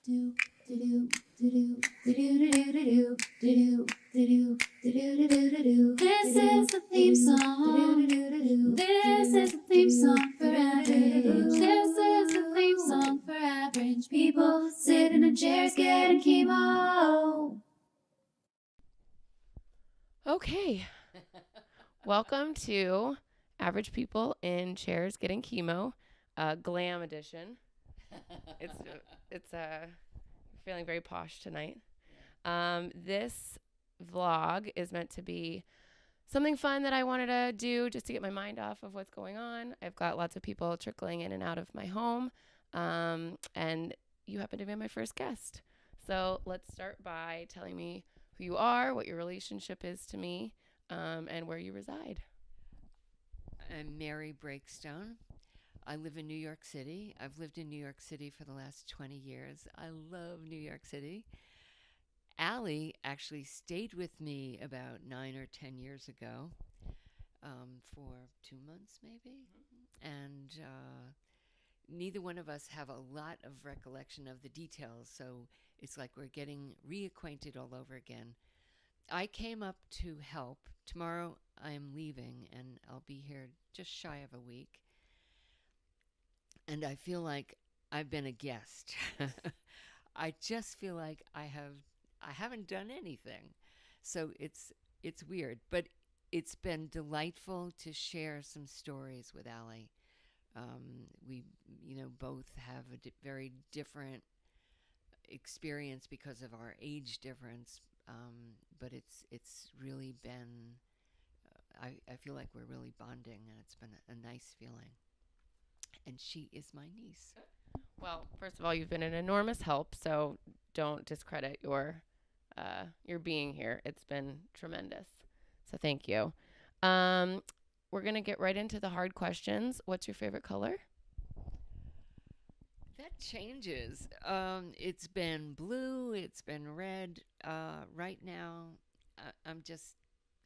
This is the theme song. This is the theme song for average. This is the theme song for average people sitting in chairs getting chemo. Okay. Welcome to Average People in Chairs Getting Chemo, Glam Edition. It's feeling very posh tonight. This vlog is meant to be something fun that I wanted to do just to get my mind off of what's going on. I've got lots of people trickling in and out of my home, and you happen to be my first guest. So let's start by telling me who you are, what your relationship is to me, and where you reside. I'm Mary Breakstone. I live in New York City. I've lived in New York City for the last 20 years. I love New York City. Allie actually stayed with me about 9 or 10 years ago for 2 months maybe. And neither one of us have a lot of recollection of the details, so it's like we're getting reacquainted all over again. I came up to help. Tomorrow I am leaving, and I'll be here just shy of a week. And I feel like I've been a guest. I just feel like I haven't done anything. So it's weird, but it's been delightful to share some stories with Allie. We both have a very different experience because of our age difference, but it's really been I feel like we're really bonding, and it's been a nice feeling. And she is my niece. Well, first of all, you've been an enormous help, so don't discredit your being here. It's been tremendous. So thank you. We're going to get right into the hard questions. What's your favorite color? That changes. It's been blue. It's been red. Right now, I'm just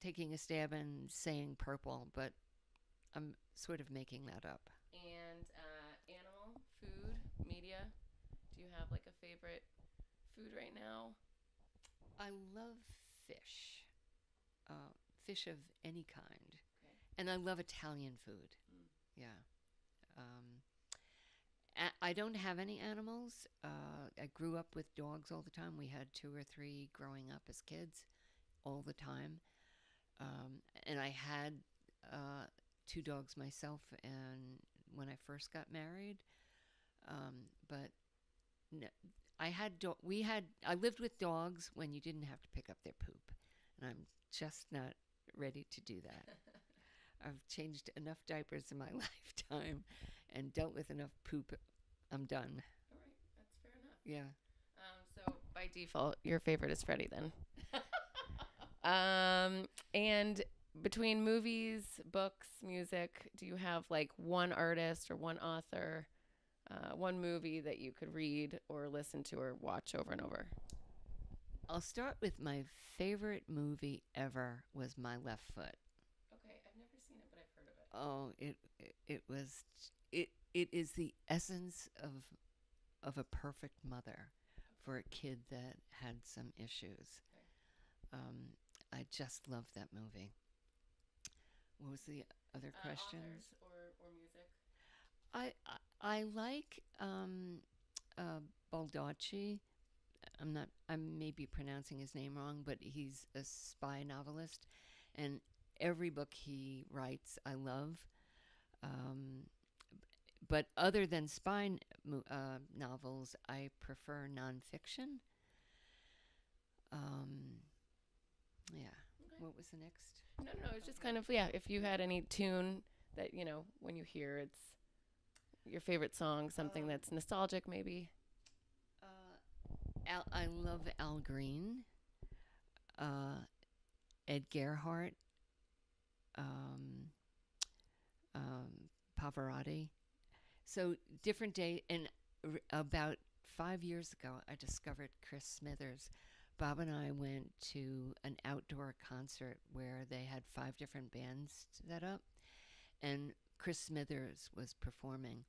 taking a stab and saying purple, but I'm sort of making that up. And animal, food, media. Do you have like a favorite food right now? I love fish. Fish of any kind. Okay. And I love Italian food. Yeah. I don't have any animals. I grew up with dogs all the time. We had 2 or 3 growing up as kids all the time. And I had 2 dogs myself, and when I first got married. But no, I lived with dogs when you didn't have to pick up their poop, and I'm just not ready to do that. I've changed enough diapers in my lifetime and dealt with enough poop. I'm done. All right, that's fair enough. Yeah. So by default, your favorite is Freddie then. And between movies, books, music, do you have like one artist or one author, one movie that you could read or listen to or watch over and over? I'll start with my favorite movie ever was My Left Foot. Okay, I've never seen it, but I've heard of it. Oh, it is the essence of a perfect mother for a kid that had some issues. Okay. I just love that movie. What was the other questions? Authors or music? I like Baldacci. I may be pronouncing his name wrong, but he's a spy novelist, and every book he writes I love. But other than spy novels, I prefer nonfiction. Yeah. Okay. What was the next? No, it's just kind of, yeah, if you had any tune that, when you hear it's your favorite song, something that's nostalgic maybe. I love Al Green, Ed Gerhardt, Pavarotti. So different day, and about 5 years ago, I discovered Chris Smithers. Bob and I went to an outdoor concert where they had 5 different bands set up, and Chris Smithers was performing.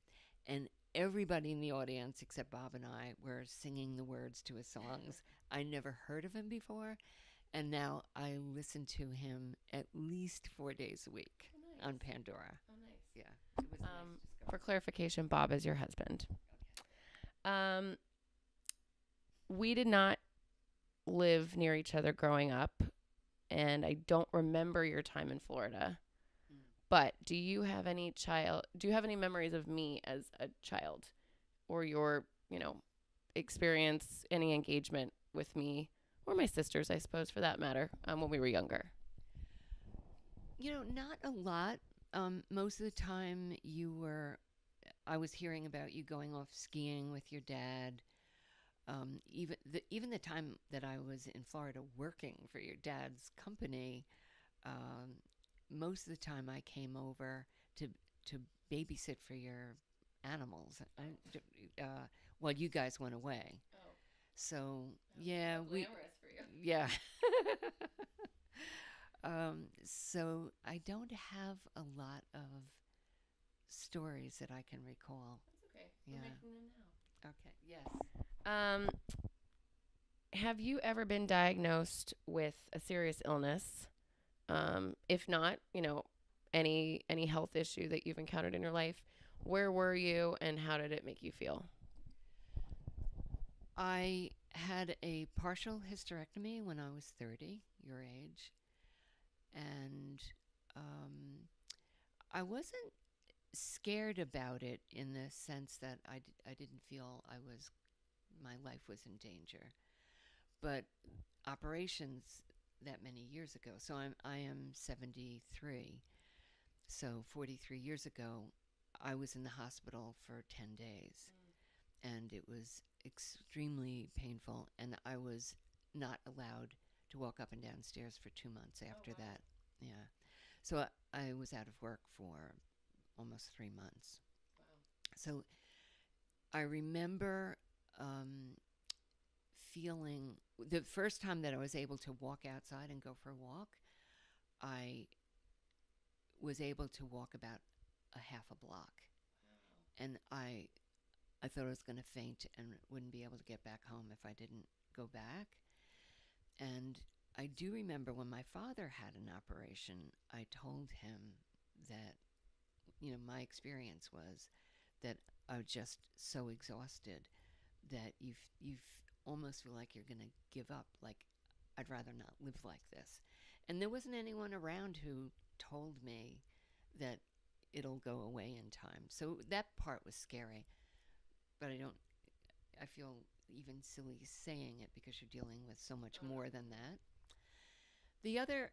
And everybody in the audience except Bob and I were singing the words to his songs. I never heard of him before, and now I listen to him at least 4 days a week on Pandora. Oh, nice. Yeah, it was nice discovery. For clarification, Bob is your husband. We did not live near each other growing up, and I don't remember your time in Florida. But do you have any memories of me as a child, or your, experience, any engagement with me or my sisters, I suppose, for that matter, when we were younger? Not a lot. Most of the time I was hearing about you going off skiing with your dad. Even the time that I was in Florida working for your dad's company, most of the time I came over to babysit for your animals while you guys went away. Oh. So yeah, Glamorous for you. yeah. So I don't have a lot of stories that I can recall. That's okay. Yeah. We're making them now. Okay. Yes. Have you ever been diagnosed with a serious illness? If not, any health issue that you've encountered in your life, where were you and how did it make you feel? I had a partial hysterectomy when I was 30, your age, and I wasn't scared about it in the sense that I didn't feel my life was in danger. But operations that many years ago, so I am 73, so 43 years ago, I was in the hospital for 10 days, and it was extremely painful, and I was not allowed to walk up and down stairs for 2 months after that. Yeah. So I was out of work for almost 3 months. Wow. So I remember feeling the first time that I was able to walk outside and go for a walk, I was able to walk about a half a block. Wow. And I thought I was going to faint and wouldn't be able to get back home if I didn't go back. And I do remember when my father had an operation, I told him that, my experience was that I was just so exhausted that you almost feel like you're going to give up, like, I'd rather not live like this. And there wasn't anyone around who told me that it'll go away in time. So that part was scary. But I feel even silly saying it because you're dealing with so much more than that. The other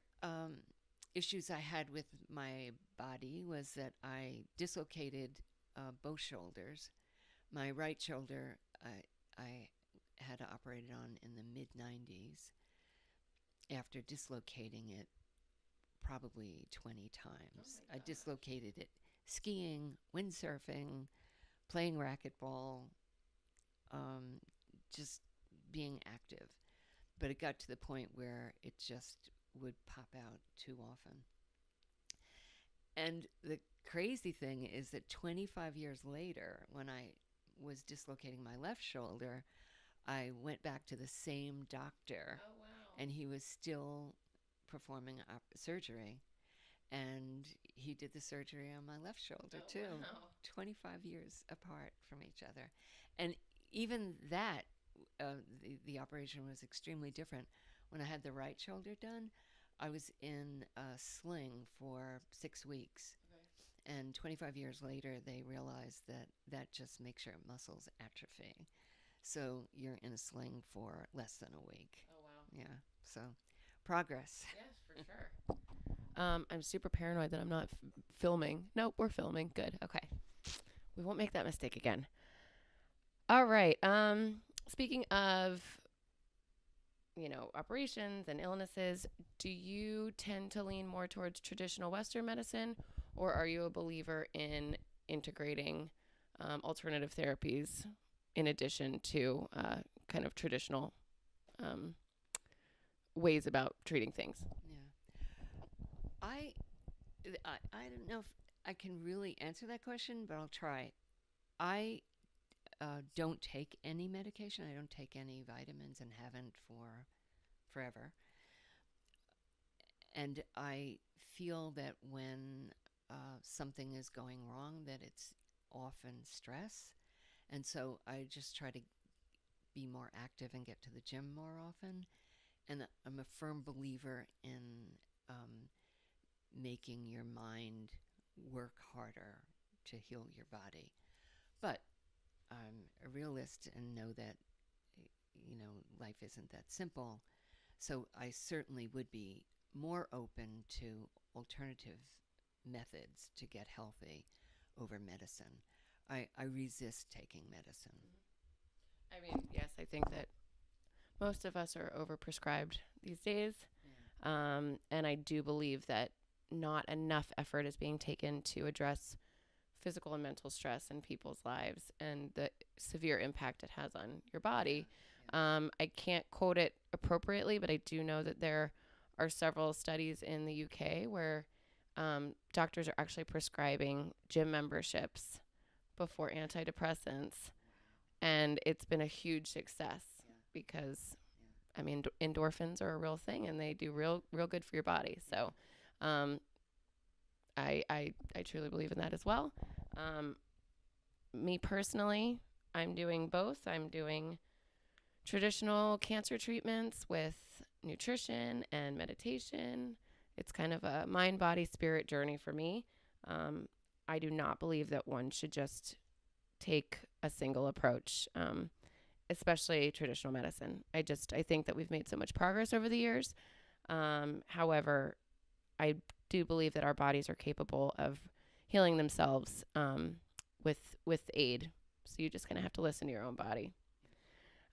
issues I had with my body was that I dislocated both shoulders. My right shoulder, I had operated on in the mid-90s after dislocating it probably 20 times. I dislocated it skiing, windsurfing, playing racquetball, just being active. But it got to the point where it just would pop out too often. And the crazy thing is that 25 years later, when I was dislocating my left shoulder, I went back to the same doctor. Oh, wow. And he was still performing surgery. And he did the surgery on my left shoulder, too. Wow. 25 years apart from each other. And even that, the operation was extremely different. When I had the right shoulder done, I was in a sling for 6 weeks. Okay. And 25 years later, they realized that just makes your muscles atrophy. So you're in a sling for less than a week. Oh, wow. Yeah. So progress. Yes, for sure. I'm super paranoid that I'm not filming. Nope, we're filming. Good. Okay. We won't make that mistake again. All right. Speaking of, operations and illnesses, do you tend to lean more towards traditional Western medicine, or are you a believer in integrating alternative therapies in addition to kind of traditional ways about treating things? Yeah. I don't know if I can really answer that question, but I'll try. I don't take any medication. I don't take any vitamins and haven't for forever. And I feel that when something is going wrong, that it's often stress. And so I just try to be more active and get to the gym more often. And I'm a firm believer in making your mind work harder to heal your body. But I'm a realist and know that, life isn't that simple. So I certainly would be more open to alternative methods to get healthy over medicine. I resist taking medicine. I mean, yes, I think that most of us are overprescribed these days. And I do believe that not enough effort is being taken to address physical and mental stress in people's lives and the severe impact it has on your body. I can't quote it appropriately, but I do know that there are several studies in the UK where doctors are actually prescribing gym memberships before antidepressants. And it's been a huge success because, I mean, endorphins are a real thing and they do real good for your body. So I truly believe in that as well. Me personally, I'm doing both. I'm doing traditional cancer treatments with nutrition and meditation. It's kind of a mind, body, spirit journey for me. I do not believe that one should just take a single approach, especially traditional medicine. I think that we've made so much progress over the years. However, I do believe that our bodies are capable of healing themselves with aid. So you just kind of have to listen to your own body.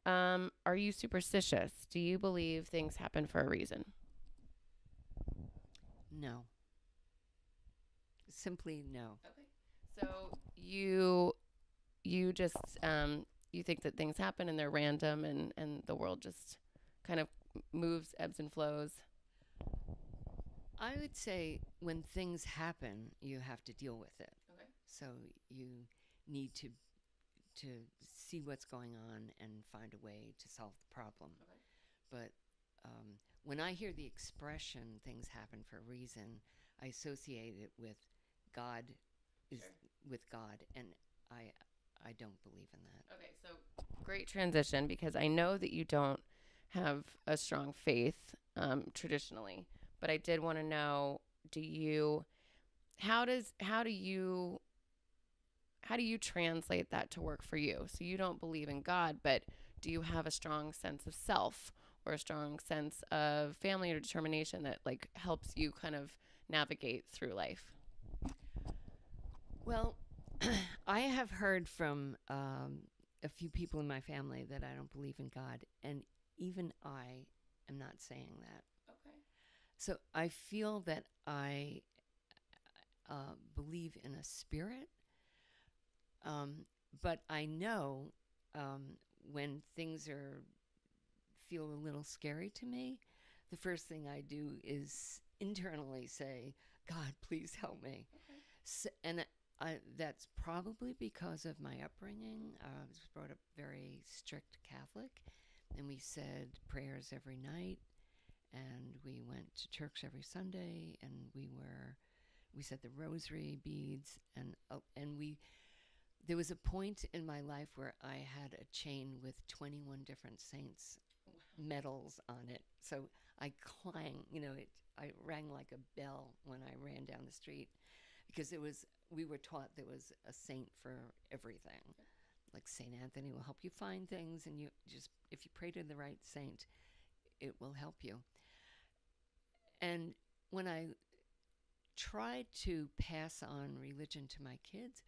Are you superstitious? Do you believe things happen for a reason? No. Simply no. Okay. So you just you think that things happen and they're random and the world just kind of moves, ebbs and flows. I would say when things happen, you have to deal with it. Okay. So you need to see what's going on and find a way to solve the problem. Okay. But when I hear the expression "things happen for a reason," I associate it with God, with God, and I don't believe in that. Okay, so great transition because I know that you don't have a strong faith traditionally, but I did want to know: how do you translate that to work for you? So you don't believe in God, but do you have a strong sense of self or a strong sense of family or determination that like helps you kind of navigate through life? Well, I have heard from a few people in my family that I don't believe in God, and even I am not saying that. Okay. So I feel that I believe in a spirit, but I know when things feel a little scary to me, the first thing I do is internally say, "God, please help me." Okay. So, and that's probably because of my upbringing. I was brought up very strict Catholic, and we said prayers every night, and we went to church every Sunday, and we said the rosary beads, and there was a point in my life where I had a chain with 21 different saints medals on it. So I I rang like a bell when I ran down the street because we were taught there was a saint for everything. Like Saint Anthony will help you find things, and if you pray to the right saint, it will help you. And when I tried to pass on religion to my kids,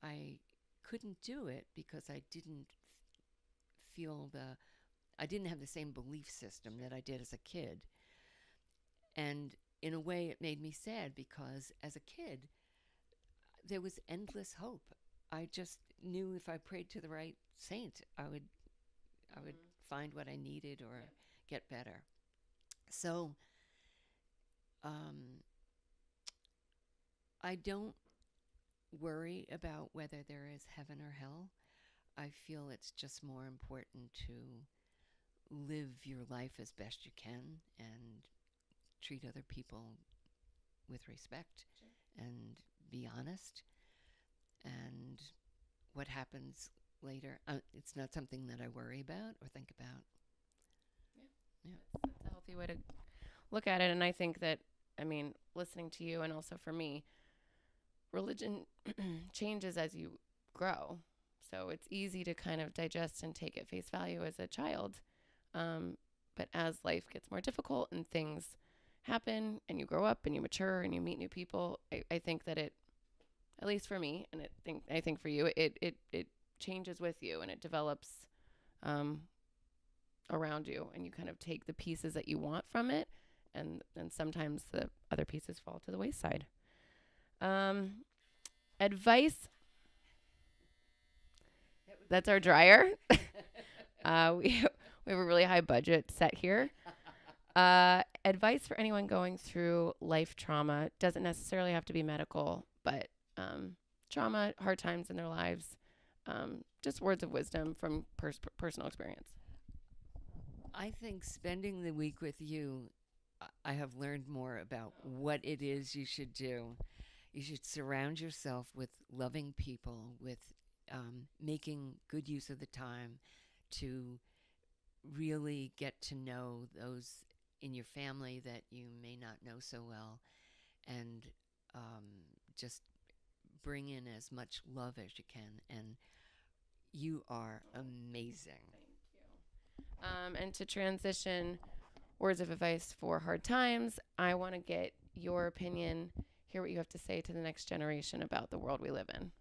I couldn't do it because I didn't have the same belief system that I did as a kid. And in a way, it made me sad because as a kid, there was endless hope. I just knew if I prayed to the right saint, I would find what I needed or get better. So I don't worry about whether there is heaven or hell. I feel it's just more important to live your life as best you can and treat other people with respect and be honest. And what happens later, it's not something that I worry about or think about. Yeah. That's a healthy way to look at it. And I think that, I mean, listening to you and also for me, religion changes as you grow. So it's easy to kind of digest and take at face value as a child. But as life gets more difficult and things happen and you grow up and you mature and you meet new people, I think that it, at least for me, and I think for you, it changes with you and it develops um, around you, and you kind of take the pieces that you want from it, and sometimes the other pieces fall to the wayside. Advice. That's our dryer. We have a really high budget set here. Advice for anyone going through life trauma doesn't necessarily have to be medical, but trauma, hard times in their lives, just words of wisdom from personal experience. I think spending the week with you, I have learned more about what it is you should do. You should surround yourself with loving people, with making good use of the time to really get to know those in your family that you may not know so well, and just bring in as much love as you can. And you are amazing. And to transition words of advice for hard times, I want to get your opinion, hear what you have to say to the next generation about the world we live in.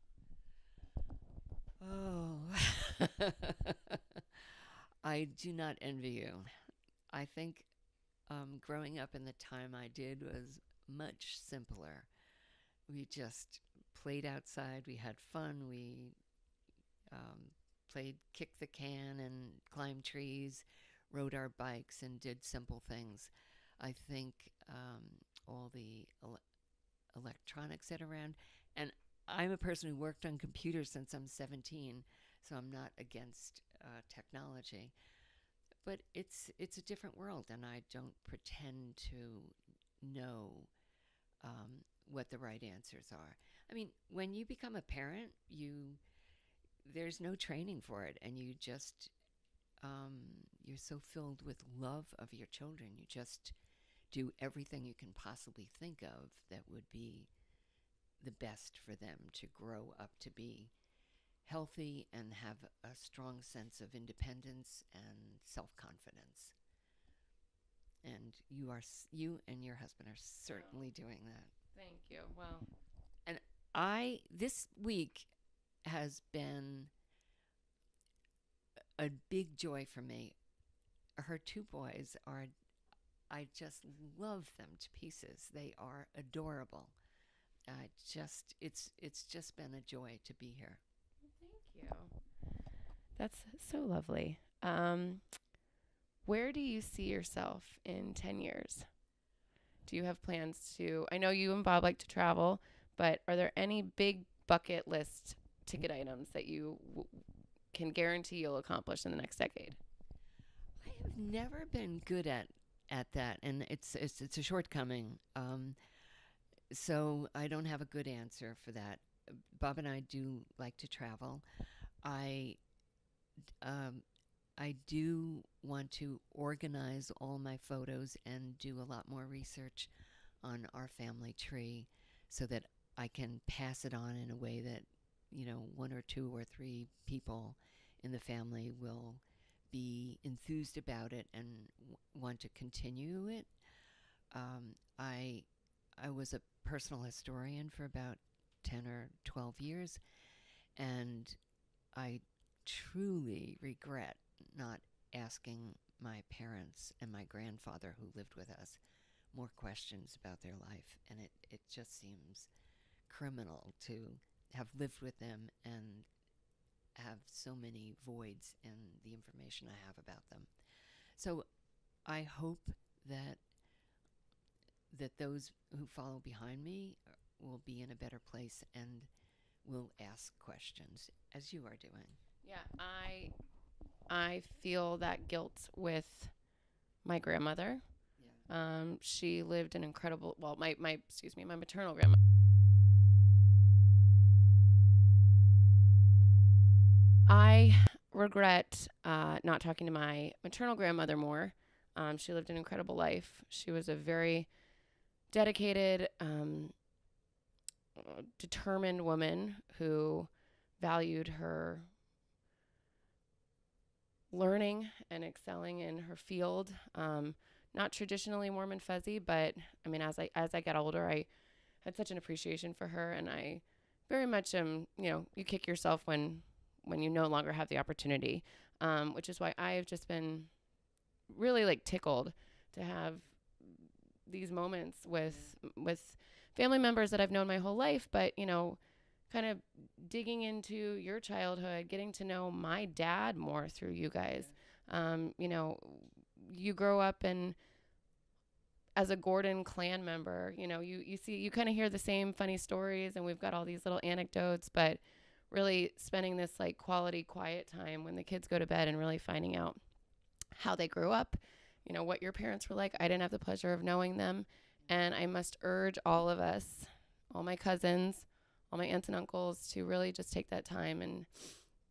Oh, I do not envy you. I think growing up in the time I did was much simpler. We just played outside, we had fun, we played kick the can and climbed trees, rode our bikes, and did simple things. I think all the electronics that are around, and I'm a person who worked on computers since I'm 17, so I'm not against technology. But it's a different world, and I don't pretend to know what the right answers are. I mean, when you become a parent, there's no training for it, and you're so filled with love of your children. You just do everything you can possibly think of that would be the best for them to grow up to be healthy and have a strong sense of independence and self-confidence. And you and your husband are certainly doing that. Thank you. Well, And this week has been a big joy for me. Her two boys I just love them to pieces. They are adorable. It's just been a joy to be here. thank you. That's so lovely. Where do you see yourself in 10 years? Do you have plans to, I know you and Bob like to travel, but are there any big bucket list ticket items that you can guarantee you'll accomplish in the next decade? I have never been good at that, and it's a shortcoming. So I don't have a good answer for that. Bob and I do like to travel. I I do want to organize all my photos and do a lot more research on our family tree so that I can pass it on in a way that, one or two or three people in the family will be enthused about it and want to continue it. I was a personal historian for about 10 or 12 years, and I truly regret not asking my parents and my grandfather who lived with us more questions about their life. And it just seems criminal to have lived with them and have so many voids in the information I have about them. So I hope that those who follow behind me will be in a better place and will ask questions, as you are doing. Yeah, I feel that guilt with my grandmother. She lived an incredible, well, my maternal grandmother. I regret not talking to my maternal grandmother more. She lived an incredible life. She was a very dedicated, determined woman who valued her learning and excelling in her field. Not traditionally warm and fuzzy, but I mean, as I got older, I had such an appreciation for her, and I very much am. You kick yourself when you no longer have the opportunity, which is why I've just been really like tickled to have these moments with family members that I've known my whole life, but kind of digging into your childhood, getting to know my dad more through you guys. You grow up and as a Gordon clan member, you kind of hear the same funny stories, and we've got all these little anecdotes, but really spending this like quality quiet time when the kids go to bed and really finding out how they grew up, what your parents were like. I didn't have the pleasure of knowing them, and I must urge all of us, all my cousins, all my aunts and uncles, to really just take that time and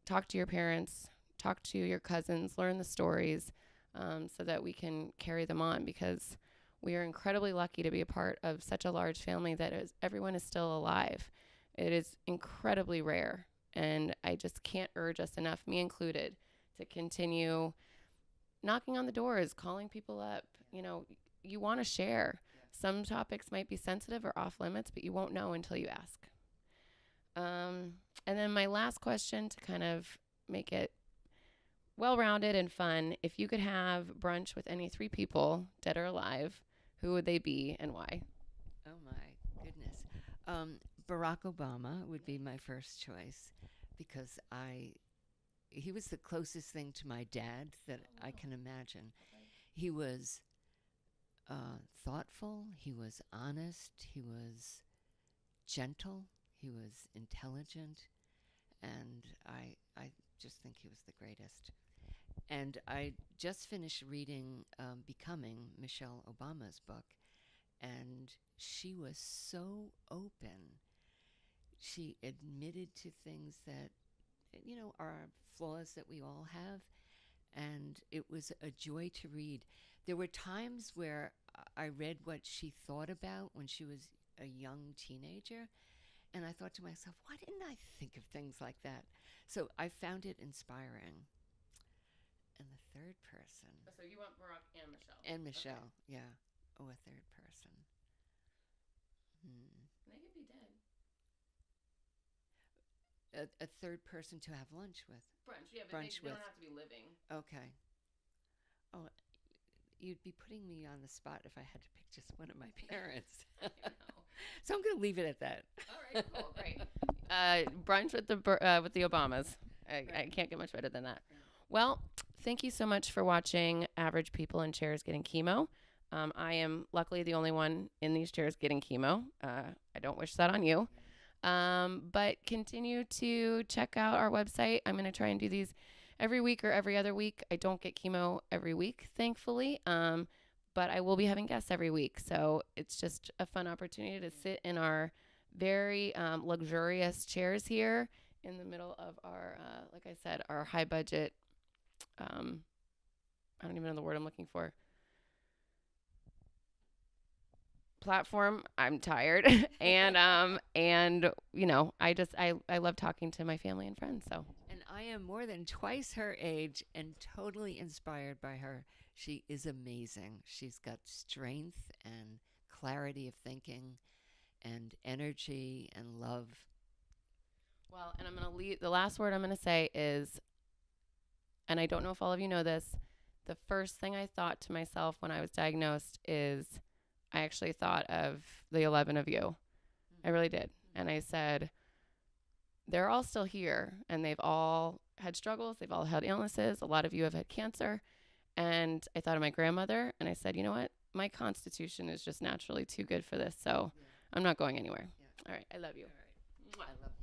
talk to your parents, talk to your cousins, learn the stories, so that we can carry them on, because we are incredibly lucky to be a part of such a large family that everyone is still alive. It is incredibly rare, and I just can't urge us enough, me included, to continue knocking on the doors, calling people up. You want to share. Some topics might be sensitive or off limits, but you won't know until you ask. And then my last question, to kind of make it well-rounded and fun: if you could have brunch with any 3 people, dead or alive, who would they be and why? Oh my goodness. Barack Obama would be my first choice because he was the closest thing to my dad that I can imagine. He was thoughtful, he was honest, he was gentle, he was intelligent, and I just think he was the greatest. And I just finished reading Becoming, Michelle Obama's book, and she was so open. She admitted to things that, are flaws that we all have, and it was a joy to read. There were times where I read what she thought about when she was a young teenager, and I thought to myself, why didn't I think of things like that? So I found it inspiring. And the third person. So you want Barack and Michelle? And Michelle, okay. Yeah. Oh, a third person. They could be dead. A third person to have lunch with. Brunch, yeah, but they don't have to be living. Okay. Oh, you'd be putting me on the spot if I had to pick just one of my parents. I know. So I'm going to leave it at that. All right, cool, great. Brunch with the Obamas. I can't get much better than that. Well, thank you so much for watching Average People in Chairs Getting Chemo. I am luckily the only one in these chairs getting chemo. I don't wish that on you. But continue to check out our website. I'm going to try and do these every week or every other week. I don't get chemo every week, thankfully. But I will be having guests every week. So it's just a fun opportunity to sit in our very luxurious chairs here in the middle of our, like I said, our high budget, I don't even know the word I'm looking for, platform. I'm tired. and I love talking to my family and friends. So, and I am more than twice her age and totally inspired by her. She is amazing. She's got strength and clarity of thinking and energy and love. Well, and I'm going to leave, the last word I'm going to say is, and I don't know if all of you know this, the first thing I thought to myself when I was diagnosed is, I actually thought of the 11 of you. I really did. And I said, they're all still here, and they've all had struggles. They've all had illnesses. A lot of you have had cancer. And I thought of my grandmother, and I said, you know what? My constitution is just naturally too good for this, so I'm not going anywhere. All right. I love you. All right. I love you.